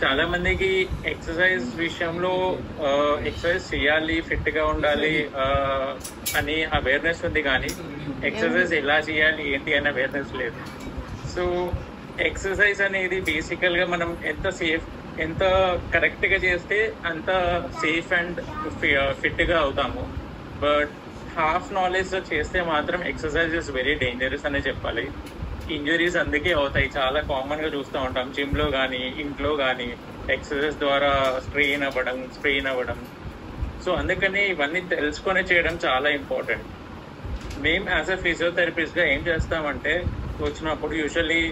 చాలా మందికి ఎక్సర్సైజ్ విషయంలో ఎక్సర్సైజ్ చేయాలి, ఫిట్ గా ఉండాలి అని అవేర్నెస్ ఉంది, కానీ ఎక్సర్సైజ్ ఎలా చేయాలి ఏంటి అనే అవేర్నెస్ లేదు. సో ఎక్సర్సైజ్ అనేది బేసికల్ గా మనం ఎంత కరెక్ట్ గా చేస్తే అంత సేఫ్ అండ్ ఫిట్ గా అవుతాము. బట్ హాఫ్ నాలెడ్జ్ చేస్తే మాత్రం ఎక్సర్సైజ్ ఇస్ వెరీ డేంజరస్ అనే చెప్పాలి. ఇంజరీస్ అందుకే అవుతాయి, చాలా కామన్ గా చూస్తూ ఉంటాం జిమ్ లో కానీ ఇంట్లో కానీ ఎక్సర్సైజ్ ద్వారా స్ట్రెయిన్ అవ్వడం. సో అందుకని ఇవన్నీ తెలుసుకొని చేయడం చాలా ఇంపార్టెంట్. మేము యాజ్ అ ఫిజియోథెరపిస్ట్ గా ఏం చేస్తామంటే, వచ్చినప్పుడు యూజువల్లీ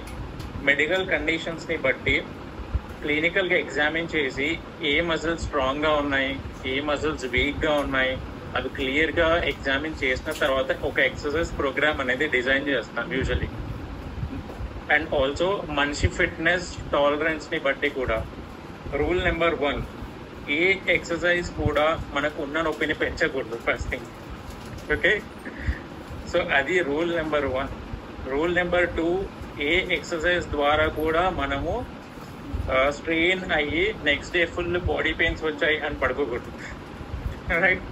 మెడికల్ కండిషన్స్ ని బట్టి క్లినికల్ గా ఎగ్జామిన్ చేసి ఏ మజిల్స్ స్ట్రాంగ్ గా ఉన్నాయి, ఏ మజిల్స్ వీక్ గా ఉన్నాయి, అవి క్లియర్ గా ఎగ్జామిన్ చేసిన తర్వాత ఒక ఎక్సర్సైజ్ ప్రోగ్రామ్ అనేది డిజైన్ చేస్తాం యూజువల్లీ. అండ్ ఆల్సో మనిషి ఫిట్నెస్ టాలరెన్స్ ని బట్టి కూడా రూల్ నెంబర్ 1, ఏ ఎక్సర్సైజ్ కూడా మనకు ఉన్న నొప్పిని పెంచకూడదు ఫస్ట్ థింగ్. ఓకే, సో అది రూల్ నెంబర్ 1. రూల్ నెంబర్ 2, ఏ ఎక్సర్సైజ్ ద్వారా కూడా మనము స్ట్రెయిన్ అయ్యి next day full body pains వచ్చాయి అని పడుకోకూడదు. రైట్,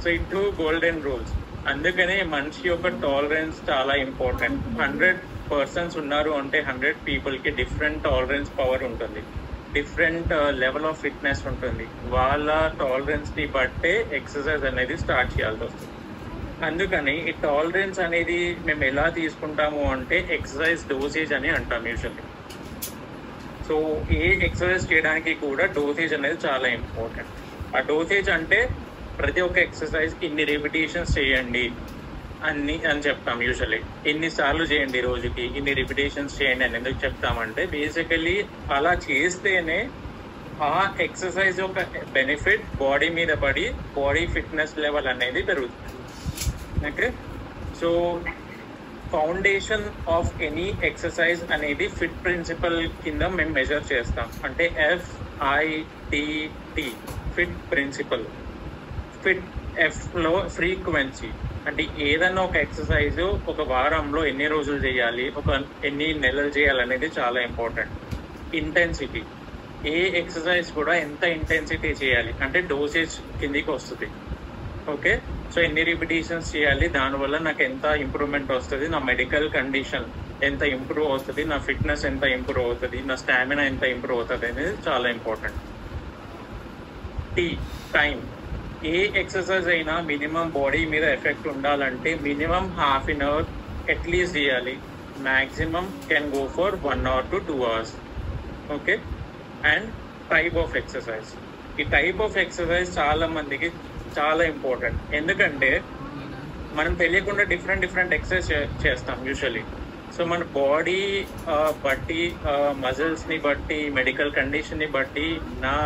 సో ఈ 2 గోల్డెన్ రూల్స్. అందుకనే మనిషి యొక్క టాలరెన్స్ చాలా ఇంపార్టెంట్. 100 పర్సన్స్ ఉన్నారు అంటే 100 పీపుల్ కి డిఫరెంట్ టాలరెన్స్ పవర్ ఉంటుంది, డిఫరెంట్ లెవెల్ ఆఫ్ ఫిట్నెస్ ఉంటుంది. వాళ్ళ టాలరెన్స్ ని బట్టే ఎక్సర్సైజ్ అనేది స్టార్ట్ చేయాల్సి వస్తుంది. అందుకని ఈ టాలరెన్స్ అనేది మేము ఎలా తీసుకుంటాము అంటే ఎక్సర్సైజ్ డోసేజ్ అని అంటాం యూజువల్లీ. సో ఏ ఎక్సర్సైజ్ చేయడానికి కూడా డోసేజ్ అనేది చాలా ఇంపార్టెంట్. ఆ డోసేజ్ అంటే ప్రతి ఒక్క ఎక్సర్సైజ్ ఇన్ని రిపిటేషన్స్ చేయండి అని చెప్తాం యూజువల్లీ. ఎన్నిసార్లు చేయండి, రోజుకి ఇన్ని రిపిటేషన్స్ చేయండి అని ఎందుకు చెప్తామంటే, బేసికలీ అలా చేస్తేనే ఆ ఎక్సర్సైజ్ యొక్క బెనిఫిట్ బాడీ మీద పడి బాడీ ఫిట్నెస్ లెవెల్ అనేది పెరుగుతుంది. Okay, so foundation of any exercise అనేది ఫిట్ ప్రిన్సిపల్ కింద మేము మెజర్ చేస్తాం. అంటే FITT, ఫిట్ ప్రిన్సిపల్. ఫిట్ Fలో ఫ్రీక్వెన్సీ, అంటే ఏదన్నా ఒక ఎక్సర్సైజ్ ఒక వారంలో ఎన్ని రోజులు చేయాలి, ఎన్ని నెలలు చేయాలనేది చాలా ఇంపార్టెంట్. ఇంటెన్సిటీ, ఏ ఎక్సర్సైజ్ కూడా ఎంత ఇంటెన్సిటీ చేయాలి అంటే డోసేజ్ కిందికి వస్తుంది. ఓకే, సో ఎన్ని రిపిటేషన్స్ చేయాలి, దానివల్ల నాకు ఎంత ఇంప్రూవ్మెంట్ వస్తుంది, నా మెడికల్ కండిషన్ ఎంత ఇంప్రూవ్ అవుతుంది, నా ఫిట్నెస్ ఎంత ఇంప్రూవ్ అవుతుంది, నా స్టామినా ఎంత ఇంప్రూవ్ అవుతుంది అనేది చాలా ఇంపార్టెంట్. టైం, ఏ ఎక్సర్సైజ్ అయినా మినిమం బాడీ మీద ఎఫెక్ట్ ఉండాలంటే మినిమం ½ an hour అట్లీస్ట్ చేయాలి. Maximum can go for 1 hour to 2 hours. Okay, and type of exercise. ఈ టైప్ ఆఫ్ ఎక్సర్సైజ్ చాలా మందికి చాలా ఇంపార్టెంట్. ఎందుకంటే మనం తెలియకుండా డిఫరెంట్ ఎక్సర్సైజ్ చేస్తాం యూజువల్లీ. సో మన బాడీ బట్టి, మజిల్స్ ని బట్టి, మెడికల్ కండిషన్ ని బట్టి, నా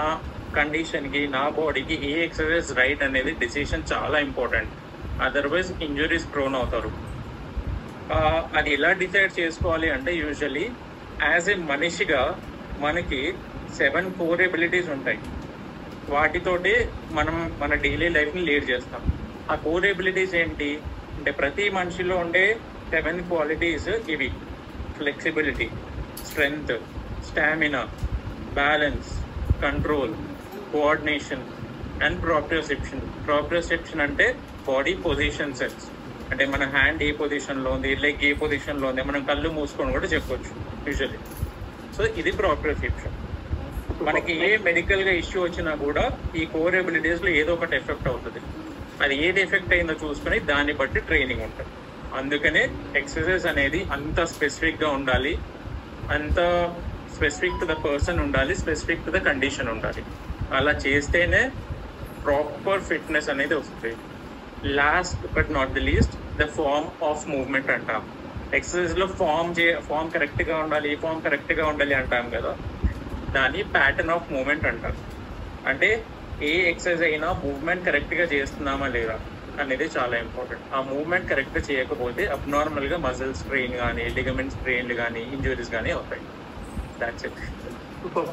కండిషన్ కి, నా బాడీకి ఏ ఎక్సర్సైజ్ రైట్ అనేది డిసిషన్ చాలా ఇంపార్టెంట్. అదర్వైజ్ ఇంజురీస్ ప్రోన్ అవుతారు. అది ఎలా డిసైడ్ చేసుకోవాలి అంటే, యూజువల్లీ యాజ్ ఏ మనిషిగా మనకి 7 కోర్ ఎబిలిటీస్ ఉంటాయి. వాటితోటి మనం మన డైలీ లైఫ్ ని లీడ్ చేస్తాం. ఆ కోర్ ఎబిలిటీస్ ఏంటి అంటే, ప్రతి మనిషిలో ఉండే 7 క్వాలిటీస్ ఇవి: flexibility, strength, stamina, balance, control, coordination and proprioception. Proprioception అంటే బాడీ పొజిషన్ సెన్స్, అంటే మన హ్యాండ్ ఏ పొజిషన్ లో ఉంది, లెగ్ ఏ పొజిషన్ లో ఉంది, మనం కళ్ళు మూసుకొని కూడా చెప్పొచ్చు యూజువల్లీ. సో ఇది ప్రాప్రియోసెప్షన్. మనకి ఏ మెడికల్ గా ఇష్యూ వచ్చినా కూడా ఈ కోర్ ఎబిలిటీస్ లో ఏదో ఒకటి ఎఫెక్ట్ అవుతుంది. అది ఏది ఎఫెక్ట్ అయిందో చూసుకుని దాన్ని బట్టి ట్రైనింగ్ ఉంటుంది. అందుకనే ఎక్సర్సైజ్ అనేది అంత స్పెసిఫిక్ గా ఉండాలి, అంత స్పెసిఫిక్ టు ద పర్సన్ ఉండాలి, స్పెసిఫిక్ టు ద కండిషన్ ఉండాలి. అలా చేస్తేనే ప్రాపర్ ఫిట్నెస్ అనేది వస్తుంది. Last but not the least, the form of movement అంటాం. ఎక్సర్సైజ్ లో ఫార్మ్ కరెక్ట్ గా ఉండాలి, ఫార్మ్ కరెక్ట్ గా ఉండాలి అంటాం కదా, దాన్ని ప్యాటర్న్ ఆఫ్ మూవ్మెంట్ అంటారు. అంటే ఏ ఎక్సర్సైజ్ అయినా మూవ్మెంట్ కరెక్ట్ గా చేస్తున్నామా లేదా అనేది చాలా ఇంపార్టెంట్. ఆ మూవ్మెంట్ కరెక్ట్ గా చేయకపోతే అబ్నార్మల్ గా మజిల్ స్ట్రెయిన్ కానీ, లిగమెంట్ స్ట్రెయిన్లు కానీ, ఇంజురీస్ కానీ అవుతాయి. That's it.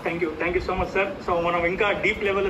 Thank you so much sir. So మనం ఇంకా డీప్ లెవెల్